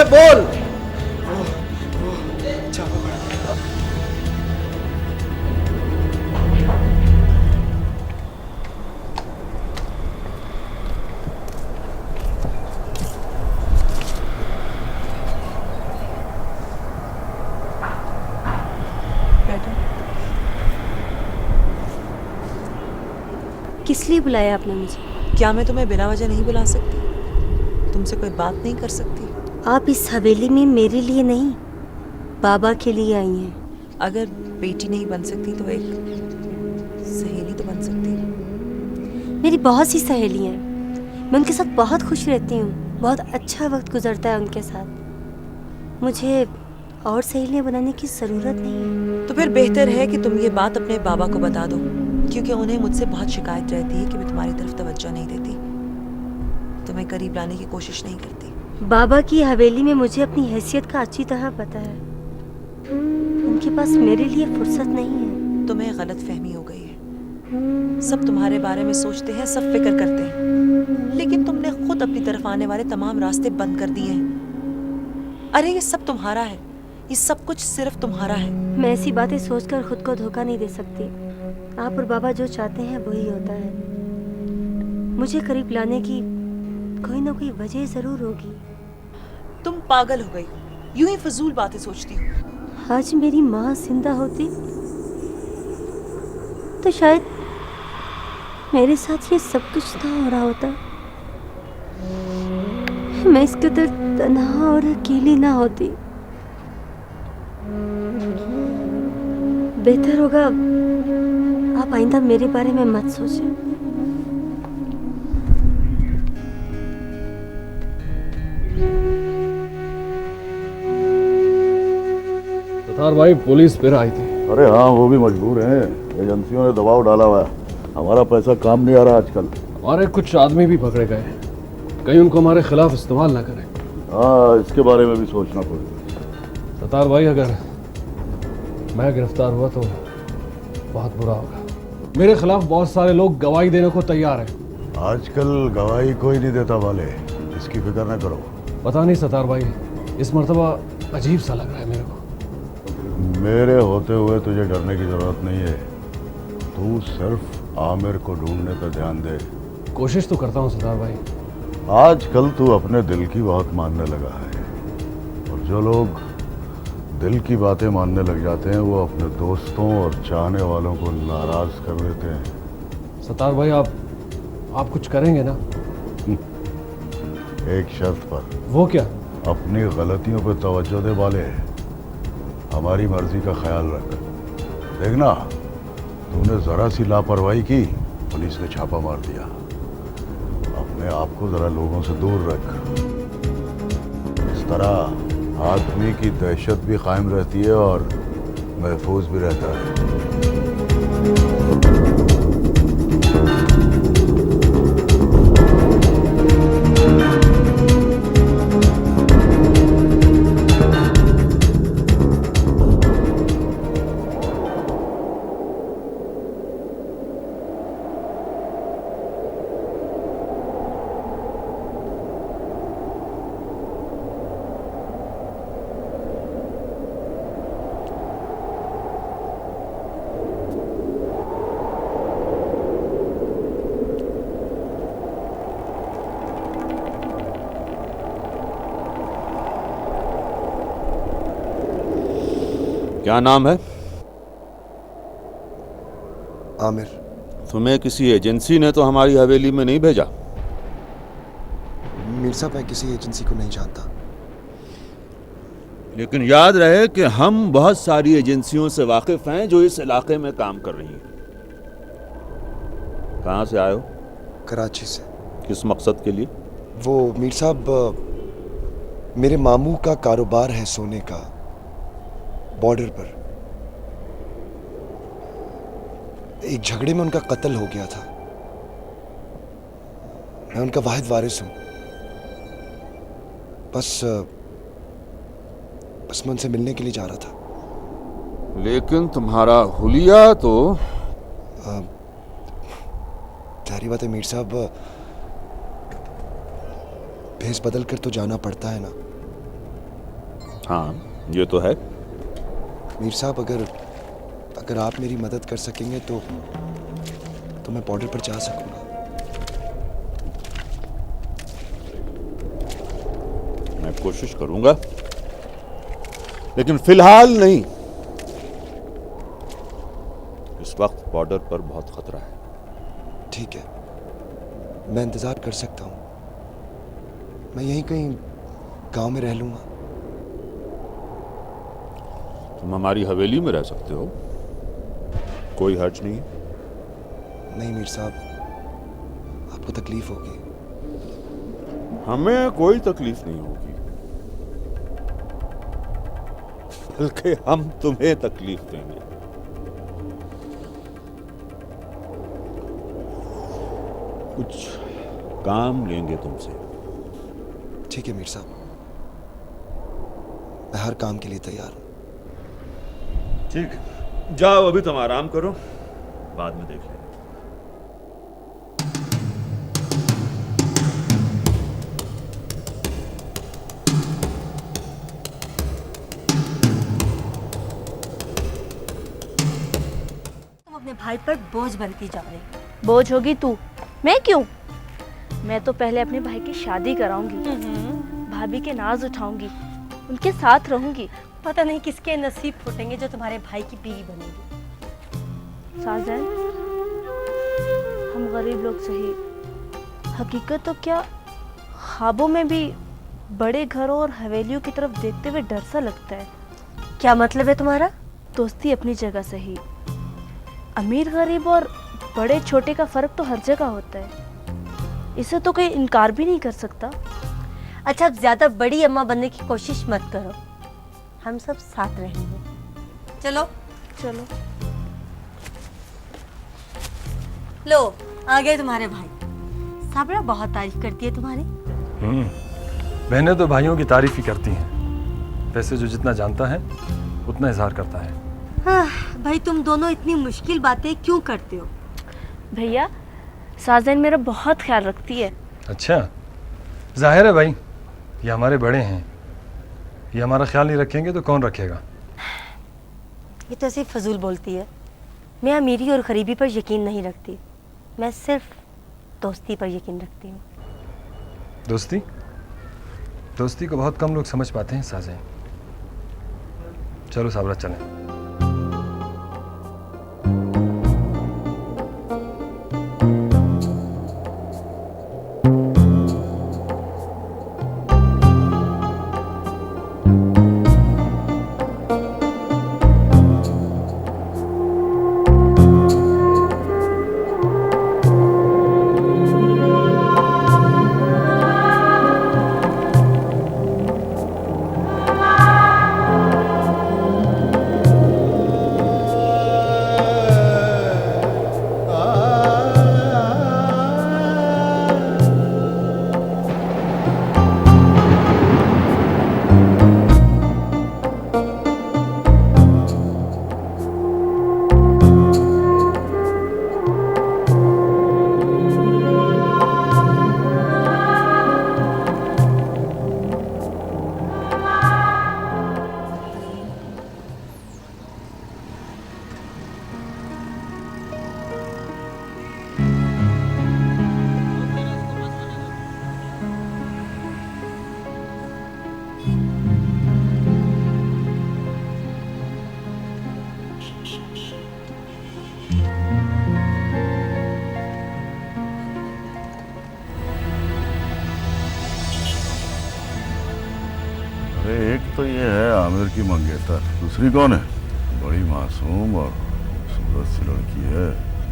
अबे बोल। छापा पड़ा। किस लिए बुलाया आपने मुझे? क्या मैं तुम्हें बिना वजह नहीं बुला सकती? तुमसे कोई बात नहीं कर सकती? आप इस हवेली में मेरे लिए नहीं, बाबा के लिए आई हैं। अगर बेटी नहीं बन सकती तो एक सहेली तो बन सकती। मेरी बहुत सी सहेलियां हैं, मैं उनके साथ बहुत खुश रहती हूँ, बहुत अच्छा वक्त गुजरता है उनके साथ। मुझे और सहेलियां बनाने की ज़रूरत नहीं है। तो फिर बेहतर है कि तुम ये बात अपने बाबा को बता दो, क्योंकि उन्हें मुझसे बहुत शिकायत रहती है कि मैं तुम्हारी तरफ तवज्जो नहीं देती, तुम्हें करीब लाने की कोशिश नहीं करती। बाबा की हवेली में मुझे अपनी हैसियत का अच्छी तरह पता है। उनके पास मेरे लिए फुर्सत नहीं है। तुम्हें गलत फहमी हो गई है। सब तुम्हारे बारे में सोचते हैं, सब फिक्र करते हैं, लेकिन तुमने खुद अपनी तरफ आने वाले तमाम रास्ते बंद कर दिए हैं। अरे ये सब तुम्हारा है, ये सब कुछ सिर्फ तुम्हारा है। मैं ऐसी बातें सोचकर खुद को धोखा नहीं दे सकती। आप और बाबा जो चाहते हैं वही होता है। मुझे करीब लाने की कोई ना कोई वजह जरूर होगी। तुम पागल हो गई, यूं ही फजूल बातें सोचती हो। आज मेरी माँ जिंदा होती तो शायद मेरे साथ ये सब कुछ ना हो रहा होता। मैं इस कदर तन्हा और अकेली ना होती। बेहतर होगा आप आइंदा मेरे बारे में मत सोचें। सतार भाई, पुलिस फिर आई थी। अरे हाँ, वो भी मजबूर हैं। एजेंसियों ने दबाव डाला हुआ है। हमारा पैसा काम नहीं आ रहा आजकल। हमारे कुछ आदमी भी पकड़े गए, कहीं उनको हमारे खिलाफ इस्तेमाल ना करें। हाँ, इसके बारे में भी सोचना पड़ेगा। सतार भाई, अगर मैं गिरफ्तार हुआ तो बहुत बुरा होगा। मेरे खिलाफ बहुत सारे लोग गवाही देने को तैयार हैं। आजकल गवाही कोई नहीं देता वाले, इसकी फिक्र न करो। पता नहीं सतार भाई, इस मर्तबा अजीब सा लग रहा है मेरे को। मेरे होते हुए तुझे डरने की जरूरत नहीं है। तू सिर्फ आमिर को ढूंढने पर ध्यान दे। कोशिश तो करता हूँ सतार भाई। आजकल तू अपने दिल की बात मानने लगा है, और जो लोग दिल की बातें मानने लग जाते हैं वो अपने दोस्तों और चाहने वालों को नाराज कर देते हैं। सतार भाई, आप कुछ करेंगे ना? एक शर्त पर। वो क्या? अपनी गलतियों पर तवज्जो दे वाले, हमारी मर्जी का ख्याल रख। देखना, तूने जरा सी लापरवाही की, पुलिस ने छापा मार दिया। अपने आप को जरा लोगों से दूर रख। इस तरह आदमी की दहशत भी कायम रहती है और महफूज भी रहता है। क्या नाम है? आमिर। तुम्हें किसी एजेंसी ने तो हमारी हवेली में नहीं भेजा? मीर साहब, मैं किसी एजेंसी को नहीं जानता। लेकिन याद रहे कि हम बहुत सारी एजेंसियों से वाकिफ हैं जो इस इलाके में काम कर रही हैं। कहाँ से आए हो? कराची से। किस मकसद के लिए? वो मीर साहब, मेरे मामू का कारोबार है सोने का, बॉर्डर पर। एक झगड़े में उनका कत्ल हो गया था। मैं उनका वाहिद वारिस हूं। बस मैं उनसे मिलने के लिए जा रहा था। लेकिन तुम्हारा हुलिया तो... जाहिर बात है मीर साहब, भेस बदल कर तो जाना पड़ता है ना। हाँ, ये तो है। मीर साहब, अगर आप मेरी मदद कर सकेंगे तो मैं बॉर्डर पर जा सकूंगा। मैं कोशिश करूंगा, लेकिन फिलहाल नहीं। इस वक्त बॉर्डर पर बहुत खतरा है। ठीक है, मैं इंतजार कर सकता हूँ। मैं यहीं कहीं गांव में रह लूंगा। तुम हमारी हवेली में रह सकते हो, कोई हर्ज नहीं है। नहीं मीर साहब, आपको तकलीफ होगी। हमें कोई तकलीफ नहीं होगी, बल्कि हम तुम्हें तकलीफ देंगे। कुछ काम लेंगे तुमसे। ठीक है मीर साहब, मैं हर काम के लिए तैयार हूं। ठीक, जाओ, अभी तुम आराम करो, बाद में देख लेंगे। तुम अपने भाई पर बोझ बनती जा रही हो। बोझ होगी तू, मैं क्यों? मैं तो पहले अपने भाई की शादी कराऊंगी, भाभी के नाज उठाऊंगी, उनके साथ रहूंगी। पता नहीं किसके नसीब फूटेंगे जो तुम्हारे भाई की बीवी बनेगी। साजन, हम गरीब लोग सही, हकीकत तो क्या ख्वाबों में भी बड़े घरों और हवेलियों की तरफ देखते हुए डर सा लगता है। क्या मतलब है तुम्हारा? दोस्ती अपनी जगह सही, अमीर गरीब और बड़े छोटे का फर्क तो हर जगह होता है, इसे तो कोई इनकार भी नहीं कर सकता। अच्छा, अब ज्यादा बड़ी अम्मा बनने की कोशिश मत करो, हम सब साथ रहेंगे। चलो चलो। लो, आ गए तुम्हारे भाई। साबरा बहुत तारीफ करती है तुम्हारी। बहनें तो भाइयों की तारीफ ही करती हैं। वैसे जो जितना जानता है उतना इजहार करता है। भाई, तुम दोनों इतनी मुश्किल बातें क्यों करते हो? भैया, साजन मेरा बहुत ख्याल रखती है। अच्छा, जाहिर है भाई, ये हमारे बड़े हैं, ये हमारा ख्याल नहीं रखेंगे तो कौन रखेगा? ये तो ऐसे फजूल बोलती है। मैं अमीरी और गरीबी पर यकीन नहीं रखती, मैं सिर्फ दोस्ती पर यकीन रखती हूँ। दोस्ती? दोस्ती को बहुत कम लोग समझ पाते हैं साजन। चलो साबरा, चलें। अरे एक तो ये है आमिर की मंगेतर, दूसरी कौन है? बड़ी मासूम और खूबसूरत सी लड़की है,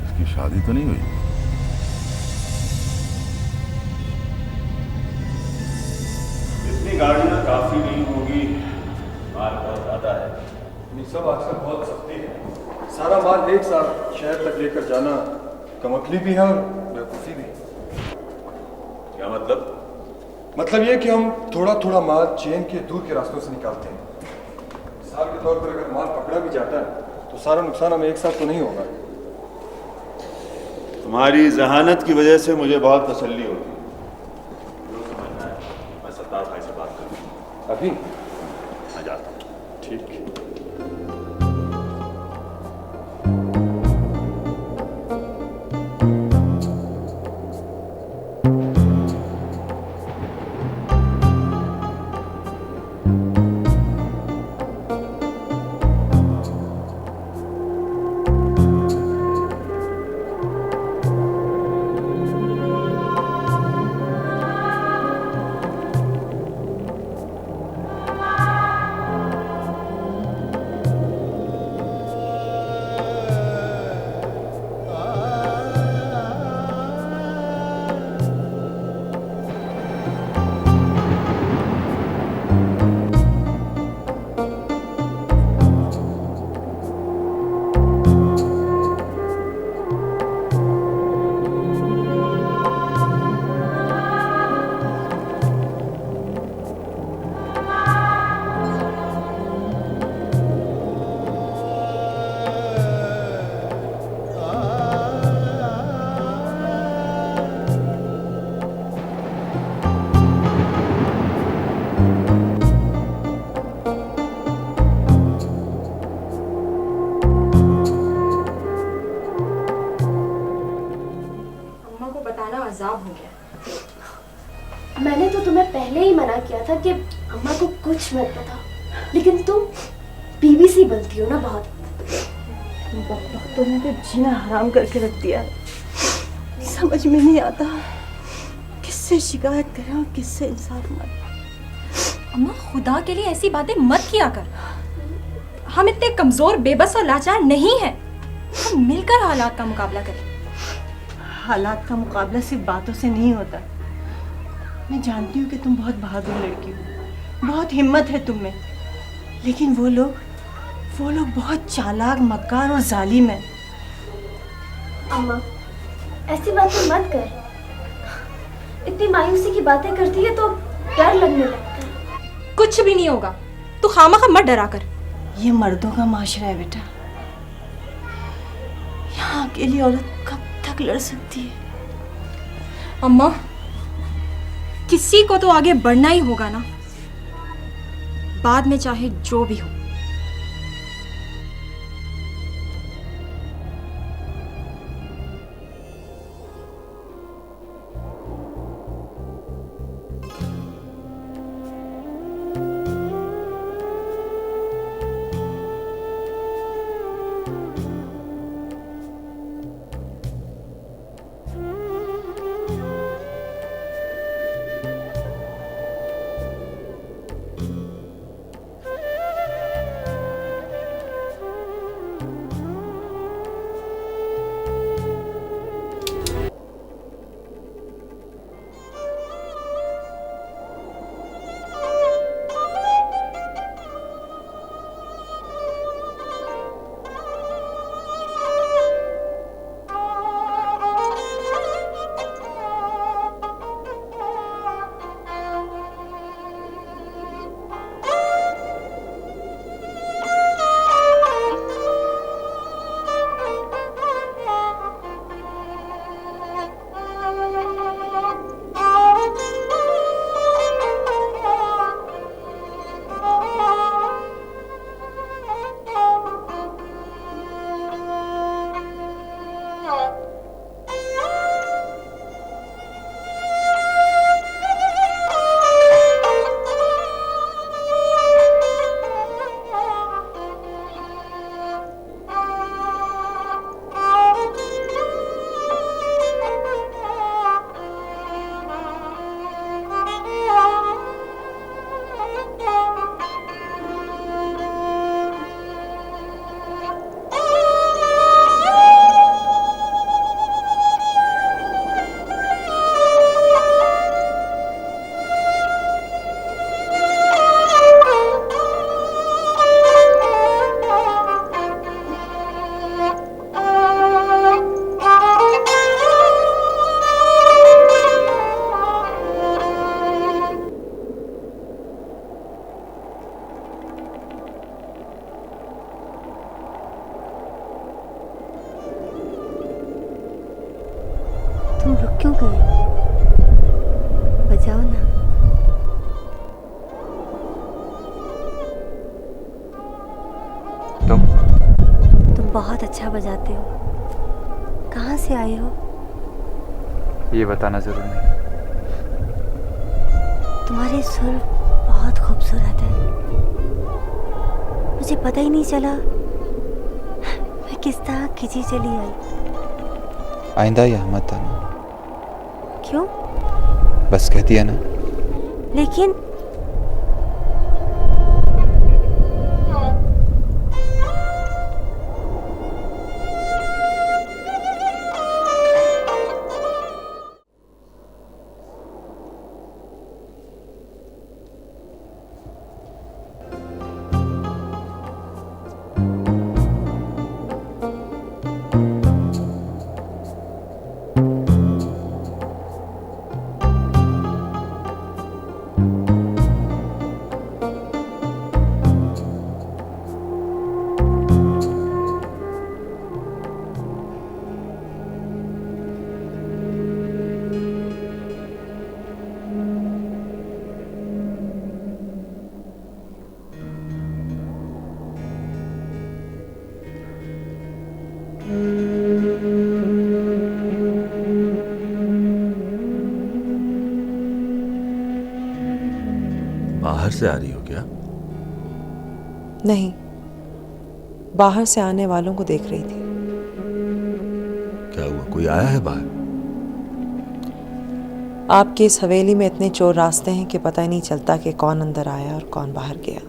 इसकी शादी तो नहीं हुई? इतनी गाड़ियां काफी नहीं होगी, माल बहुत ज्यादा है। ये सब आजकल बहुत सस्ती है। सारा माल एक साथ शहर तक लेकर जाना कमकली भी है और बेवकूफ़ी भी। क्या मतलब? मतलब ये कि हम थोड़ा थोड़ा माल चेन के दूर के रास्तों से निकालते हैं। मिसाल के तौर पर अगर माल पकड़ा भी जाता है तो सारा नुकसान हमें एक साथ तो नहीं होगा। तुम्हारी जहानत की वजह से मुझे बहुत तसल्ली होती है। जो समझना है, मैं सत्तार भाई से बात करूँ। अभी मैं जाता खराब हो गया। मैंने तो तुम्हें पहले ही मना किया था कि अम्मा को कुछ मत बताओ, लेकिन तुम बीबीसी बनती हो ना बहुत। तुमने तो जीना हराम करके रख दिया। समझ में नहीं आता किससे शिकायत करें और किससे इंसाफ मांगे। अम्मा खुदा के लिए ऐसी बातें मत किया कर। हम इतने कमजोर, बेबस और लाचार नहीं हैं। हम मिलकर हालात का मुकाबला करें। हालात का मुकाबला सिर्फ बातों से नहीं होता। मैं जानती हूँ कि तुम बहुत बहादुर लड़की हो, बहुत हिम्मत है तुम में, लेकिन वो लोग बहुत चालाक, मक्कार और जालिम हैं। अम्मा, ऐसी बातें मत कर। इतनी मायूसी की बातें करती है तो डर लगने लगता है। कुछ भी नहीं होगा, तू खामखा मत डरा कर। ये मर्दों का माशरा है बेटा। यहाँ अकेली औरत कब तक लड़ सकती है? अम्मा, किसी को तो आगे बढ़ना ही होगा ना, बाद में चाहे जो भी हो। तुम रुक क्यों गए? बजाओ ना। तुम बहुत अच्छा बजाते हो। कहाँ से आए हो? ये बताना जरूर नहीं। तुम्हारे सुर बहुत खूबसूरत है। मुझे पता ही नहीं चला मैं किस तरह खिंची चली आई। आइंदा यहाँ मत आना। क्यों? बस कह दिया ना। लेकिन बाहर से आ रही हो क्या? नहीं, बाहर से आने वालों को देख रही थी। क्या हुआ, कोई आया है बाहर? आपकी इस हवेली में इतने चोर रास्ते हैं कि पता ही नहीं चलता कि कौन अंदर आया और कौन बाहर गया।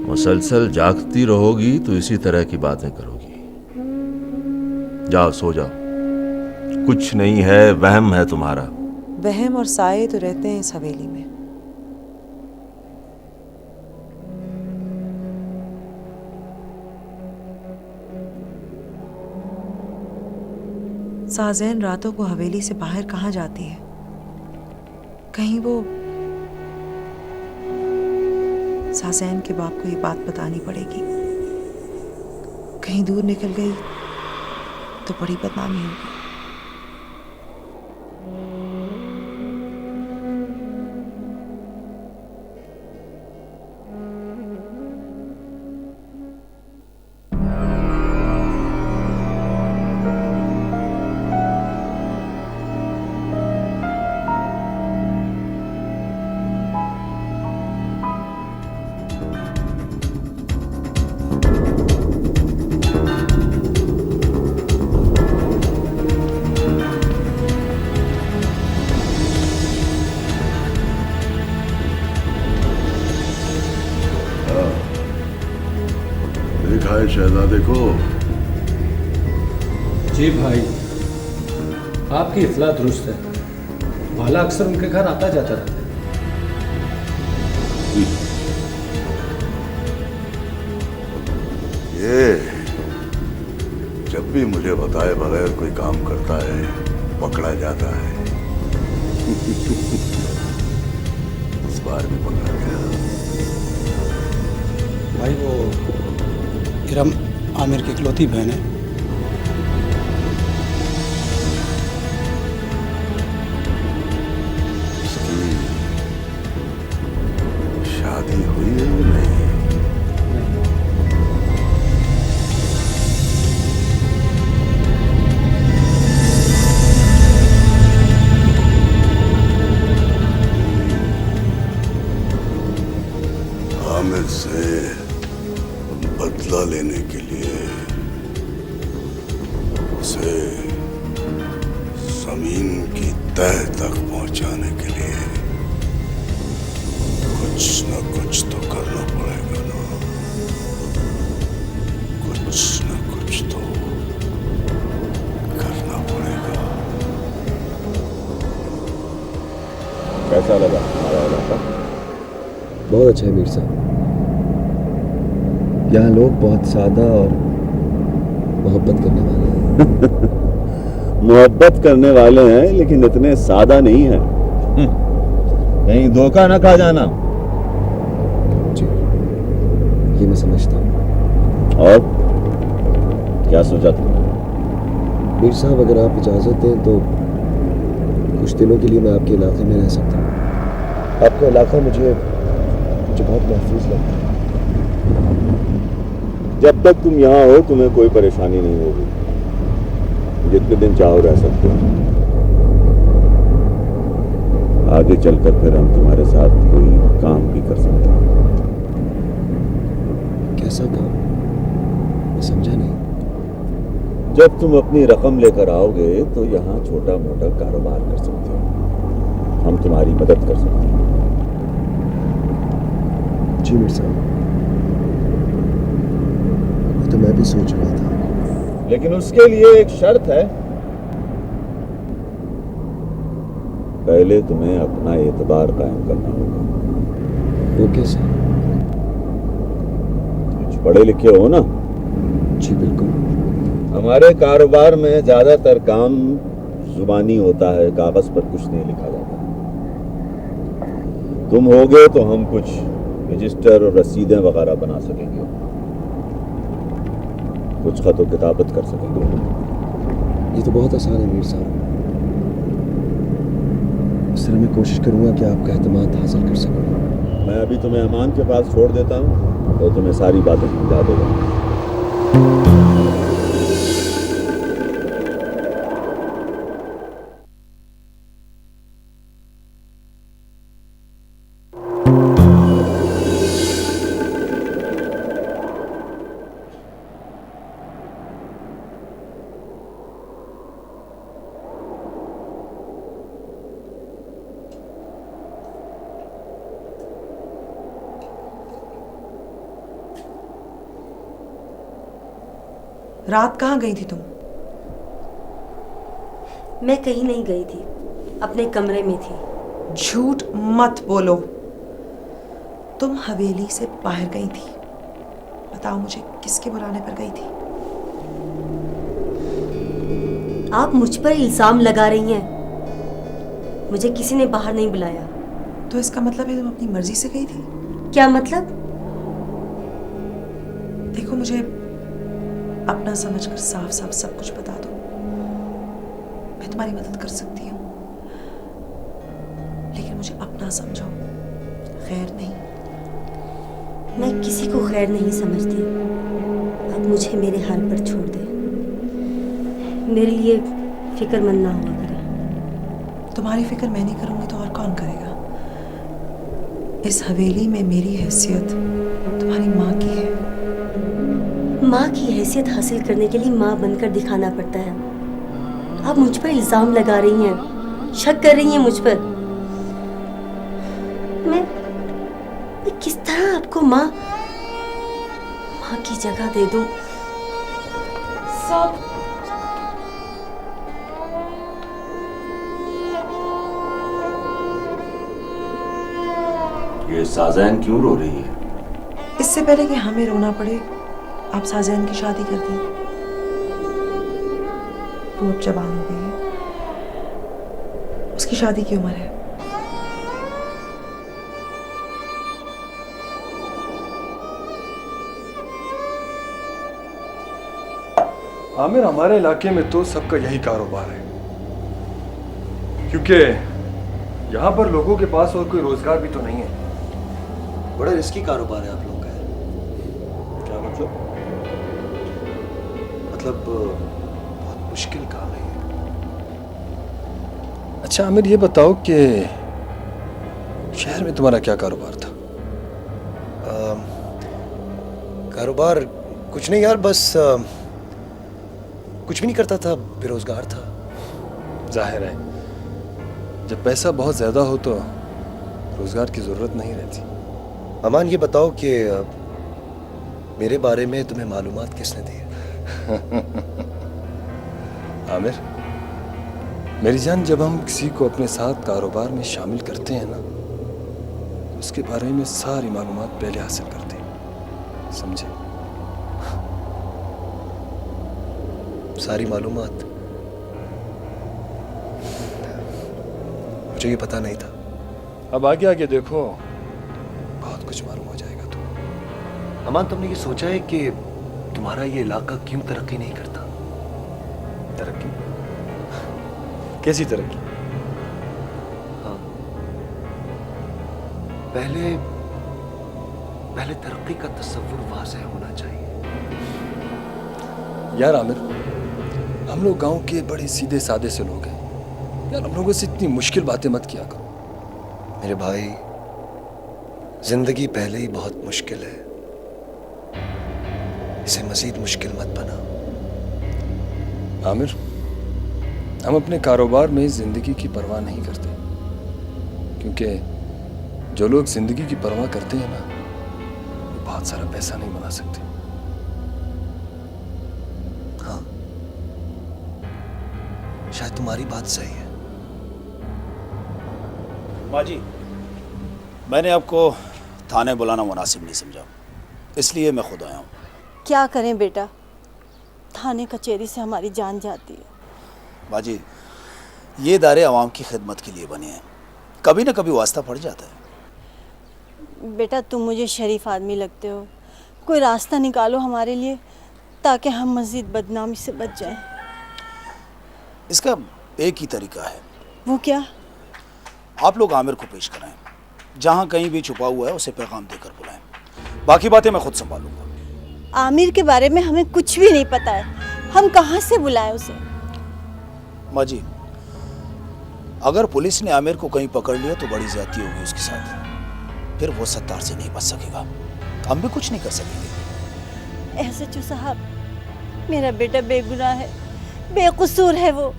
मुसलसल जागती रहोगी तो इसी तरह की बातें करोगी। जाओ सो जाओ, कुछ नहीं है, वहम है तुम्हारा। वहम और साए तो रहते हैं इस हवेली में। साज़ैन रातों को हवेली से बाहर कहाँ जाती है? कहीं वो साज़ैन के बाप को ये बात बतानी पड़ेगी। कहीं दूर निकल गई तो बड़ी बदनामी होगी। देखा है शहजादे को? जी भाई, आपकी इतला दुरुस्त है। वाला अक्सर उनके घर आता जाता रहता है। ये जब भी मुझे बताए बगैर कोई काम करता है पकड़ा जाता है। इस बार भी पकड़ा गया। भाई वो इरम आमिर की इकलौती बहन है। उसकी शादी हुई है या नहीं? आमिर से बदला लेने के लिए उसे जमीन की तह तक पहुंचाने के लिए कुछ न कुछ तो करना पड़ेगा ना। कुछ न कुछ तो करना पड़ेगा। कैसा लगा हमारा इलाका? बहुत अच्छा है मीर साहब। यहाँ लोग बहुत सादा और मोहब्बत करने वाले हैं। मोहब्बत करने वाले हैं लेकिन इतने सादा नहीं है। कहीं धोखा ना खा जाना। जी, ये मैं समझता हूँ। और क्या सोचा तुमने? मीर साहब, अगर आप इजाज़त दें तो कुछ दिनों के लिए मैं आपके इलाके में रह सकता हूँ। आपका इलाका मुझे बहुत महफूज लगता है। जब तक तुम यहाँ हो तुम्हें कोई परेशानी नहीं होगी। जितने दिन चाहो रह सकते हो। आगे चलकर फिर हम तुम्हारे साथ कोई काम भी कर सकते हैं। कैसा काम? मैं समझा नहीं। जब तुम अपनी रकम लेकर आओगे तो यहाँ छोटा मोटा कारोबार कर सकते हो। हम तुम्हारी मदद कर सकते हैं। जी मीर साहब, तो मैं भी सोच रहा था। लेकिन उसके लिए एक शर्त है। पहले तुम्हें अपना एतबार कायम करना होगा। वो कैसे? कुछ पढ़े लिखे हो ना? जी बिल्कुल। हमारे कारोबार में ज्यादातर काम जुबानी होता है, कागज पर कुछ नहीं लिखा जाता। तुम होगे तो हम कुछ रजिस्टर और रसीदें वगैरह बना सकेंगे। कुछ खतो किताबत कर सकेंगे। ये तो बहुत आसान है मीर साहब। इस तरह मैं कोशिश करूंगा कि आपका एतमाद हासिल कर सकूं। मैं अभी तुम्हें अमान के पास छोड़ देता हूँ तो तुम्हें सारी बातें समझा देगा। रात कहाँ गई थी तुम? मैं कहीं नहीं गई थी, अपने कमरे में थी। झूठ मत बोलो, तुम हवेली से बाहर गई थी। बताओ मुझे, किसके बुलाने पर गई थी? आप मुझ पर इल्जाम लगा रही हैं। मुझे किसी ने बाहर नहीं बुलाया। तो इसका मतलब है तुम अपनी मर्जी से गई थी? क्या मतलब? देखो, मुझे अपना समझकर साफ साफ सब कुछ बता दो, मैं तुम्हारी मदद कर सकती हूँ, लेकिन मुझे अपना समझो, खैर नहीं। मैं किसी को खैर नहीं समझती। अब मुझे मेरे हाल पर छोड़ दे। मेरे लिए फिक्रमंद ना हुआ करे। तुम्हारी फिक्र मैं नहीं करूंगी तो और कौन करेगा? इस हवेली में मेरी हैसियत तुम्हारी माँ की है। माँ की हैसियत हासिल करने के लिए माँ बनकर दिखाना पड़ता है। आप मुझ पर इल्जाम लगा रही हैं, शक कर रही हैं मुझ पर। मैं किस तरह आपको माँ की जगह दे दूं? सब ये साजैन क्यों रो रही है? इससे पहले कि हमें रोना पड़े, आप साजैन की शादी कर दी। वो अब जवान हो गई है, उसकी शादी की उम्र है। आमिर, हमारे इलाके में तो सबका यही कारोबार है, क्योंकि यहाँ पर लोगों के पास और कोई रोजगार भी तो नहीं है। बड़ा रिस्की कारोबार है आप लोग का। क्या मतलब? मतलब बहुत मुश्किल काम है ये। अच्छा आमिर, ये बताओ कि शहर में तुम्हारा क्या कारोबार था? कारोबार कुछ नहीं यार, बस कुछ भी नहीं करता था, बेरोजगार था। जाहिर है, जब पैसा बहुत ज्यादा हो तो रोजगार की जरूरत नहीं रहती। अमान, ये बताओ कि मेरे बारे में तुम्हें मालूमात किसने दी? आमिर, मेरी जान, जब हम किसी को अपने साथ कारोबार में शामिल करते हैं ना, तो उसके बारे में सारी मालूमात पहले हासिल करते हैं, समझे? सारी मालूमात? मुझे ये पता नहीं था। अब आगे आगे देखो, बहुत कुछ मालूम हो जाएगा तुम्हें। अमान, तुमने ये सोचा है कि तुम्हारा ये इलाका क्यों तरक्की नहीं करता? तरक्की? कैसी तरक्की? हाँ, पहले तरक्की का तस्वुर वाज़ेह होना चाहिए। यार आमिर, हम लोग गांव के बड़े सीधे सादे से लोग हैं यार, हम लोगों से इतनी मुश्किल बातें मत किया करो। मेरे भाई, जिंदगी पहले ही बहुत मुश्किल है, इसे मजीद मुश्किल मत बना। आमिर, हम अपने कारोबार में जिंदगी की परवाह नहीं करते, क्योंकि जो लोग जिंदगी की परवाह करते हैं ना, वो बहुत सारा पैसा नहीं बना सकते। हाँ, शायद तुम्हारी बात सही है। माँ जी, मैंने आपको थाने बुलाना मुनासिब नहीं समझा, इसलिए मैं खुद आया हूँ। क्या करें बेटा, थाने कचहरी से हमारी जान जाती है। माँ जी, ये इदारे आवाम की खिदमत के लिए बने हैं, कभी ना कभी वास्ता पड़ जाता है। बेटा, तुम मुझे शरीफ आदमी लगते हो, कोई रास्ता निकालो हमारे लिए ताकि हम मज़ीद बदनामी से बच जाएं। इसका एक ही तरीका है। वो क्या? आप लोग आमिर को पेश कराएं, जहाँ कहीं भी छुपा हुआ है उसे पैगाम देकर बुलाएं, बाकी बातें मैं खुद संभालूंगा। आमिर के बारे में हमें कुछ भी नहीं पता है, हम कहाँ से बुलाएं उसे? माँ जी, अगर पुलिस ने आमिर को कहीं पकड़ लिया तो बड़ी ज्यादती होगी उसके साथ, फिर वो सत्तार से नहीं बच सकेगा, हम भी कुछ नहीं कर सकेंगे। एसएचओ साहब, मेरा बेटा बेगुनाह है, बेकसूर है। वो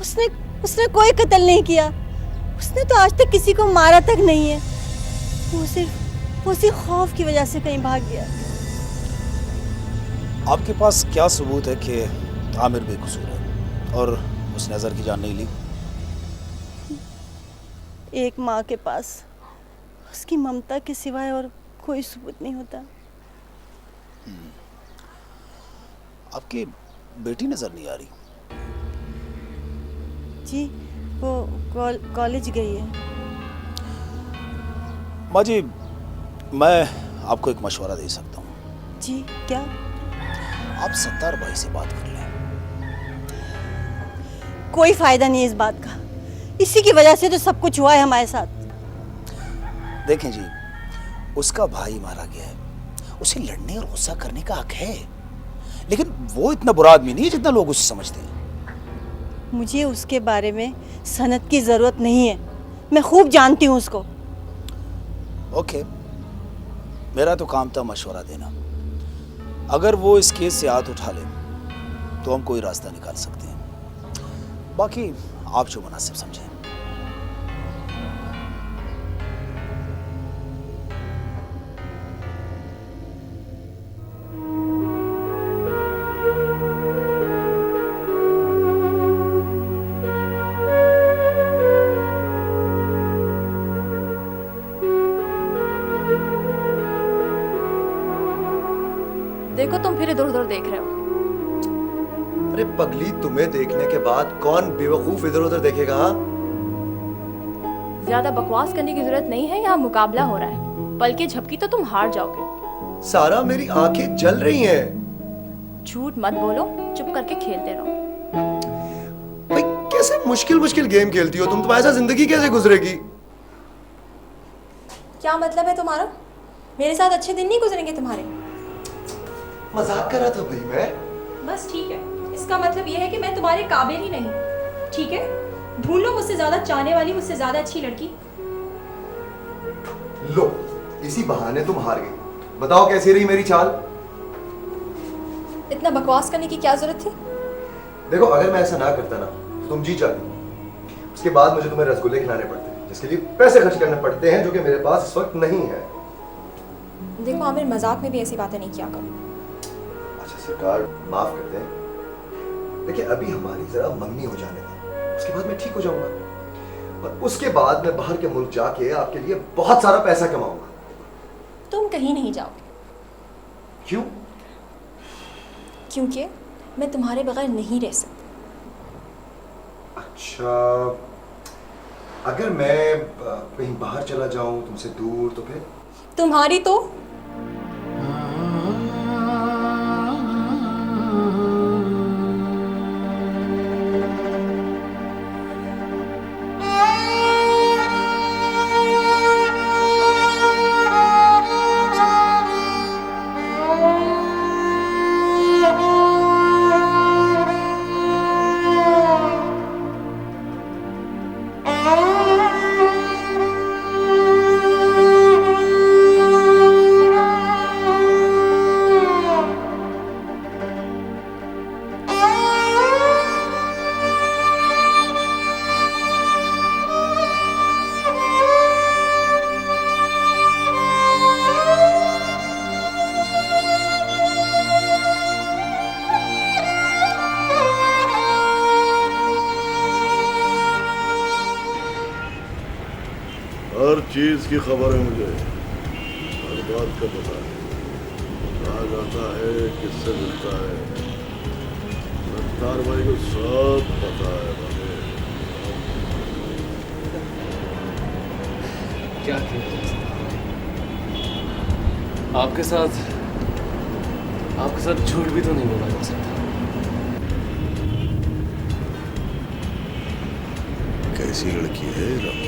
उसने कोई कत्ल नहीं किया, उसने तो आज तक किसी को मारा तक नहीं है। वो सिर्फ खौफ की वजह से कहीं भाग गया। आपके पास क्या सबूत है कि आमिर बेकसूर है और उसने अजहर की जान नहीं ली? एक माँ के पास उसकी ममता के सिवाय और कोई सबूत नहीं होता। आपकी बेटी नजर नहीं आ रही। जी वो कॉलेज गई है। माँ जी, मैं आपको एक मशवरा दे सकता हूँ। जी क्या? आप सत्तार भाई से बात कर लें। कोई फायदा नहीं है इस बात का, इसी की वजह से तो सब कुछ हुआ है हमारे साथ। देखें जी, उसका भाई मारा गया है, उसे लड़ने और गुस्सा करने का हक है, लेकिन वो इतना बुरा आदमी नहीं है जितना लोग उसे समझते हैं। मुझे उसके बारे में सनद की जरूरत नहीं है, मैं खूब जानती हूँ उसको। ओके, मेरा तो काम था मशवरा देना। अगर वो इस केस से हाथ उठा ले तो हम कोई रास्ता निकाल सकते हैं, बाकी आप जो मुनासिब समझें। देखो तुम फिर इधर उधर देख रहे हो। अरे पगली, तुम्हें देखने के बाद कौन बेवकूफ इधर उधर देखेगा? हाँ? ज्यादा बकवास करने की जरूरत नहीं है, यहाँ मुकाबला हो रहा है। पल के झपकी तो तुम हार जाओगे। सारा, मेरी आंखें जल रही हैं। झूठ मत बोलो, चुप करके खेलते रहो। भाई कैसे मुश्किल मुश्किल गेम खेलती हो तुम? तुम्हारे साथ जिंदगी कैसे गुजरेगी? क्या मतलब है तुम्हारा? मेरे साथ अच्छे दिन नहीं गुजरेंगे तुम्हारे? मजाक कर रहा था भाई मैं। बस ठीक है, इसका मतलब यह है कि मैं तुम्हारे काबिल ही नहीं। ठीक है, ढूंढ लो मुझसे ज्यादा चाहने वाली, मुझसे ज्यादा अच्छी लड़की। लो, इसी बहाने तुम हार गई। बताओ कैसी रही मेरी चाल? इतना बकवास करने की क्या जरूरत थी? देखो, अगर मैं ऐसा ना करता ना तो तुम जीत जाती। उसके बाद मुझे तुम्हें रसगुल्ले खिलाने पड़ते हैं, जिसके लिए पैसे खर्च करने पड़ते हैं, जो कि मेरे पास इस वक्त नहीं है। देखो आमिर, मजाक में भी ऐसी बातें नहीं किया करो। अच्छा सरकार, माफ करते हैं। देखिए, अभी हमारी जरा मंगनी हो जाने दें, उसके बाद मैं ठीक हो जाऊंगा और उसके बाद मैं बाहर के मुल्क जाके आपके लिए बहुत सारा पैसा कमाऊंगा। तुम कहीं नहीं जाओगे। क्यों? क्योंकि मैं तुम्हारे बगैर नहीं रह सकती। अच्छा, अगर मैं कहीं बाहर चला जाऊं तुमसे दूर, तो फिर? तुम्हारी तो हर चीज की खबर है मुझे, हर बात का पता है। कहा जाता है, किससे मिलता है, रफ्तार भाई को सब पता है। भाई क्या किया आपके साथ झूठ भी तो नहीं बोला जा सकता। कैसी लड़की है रम?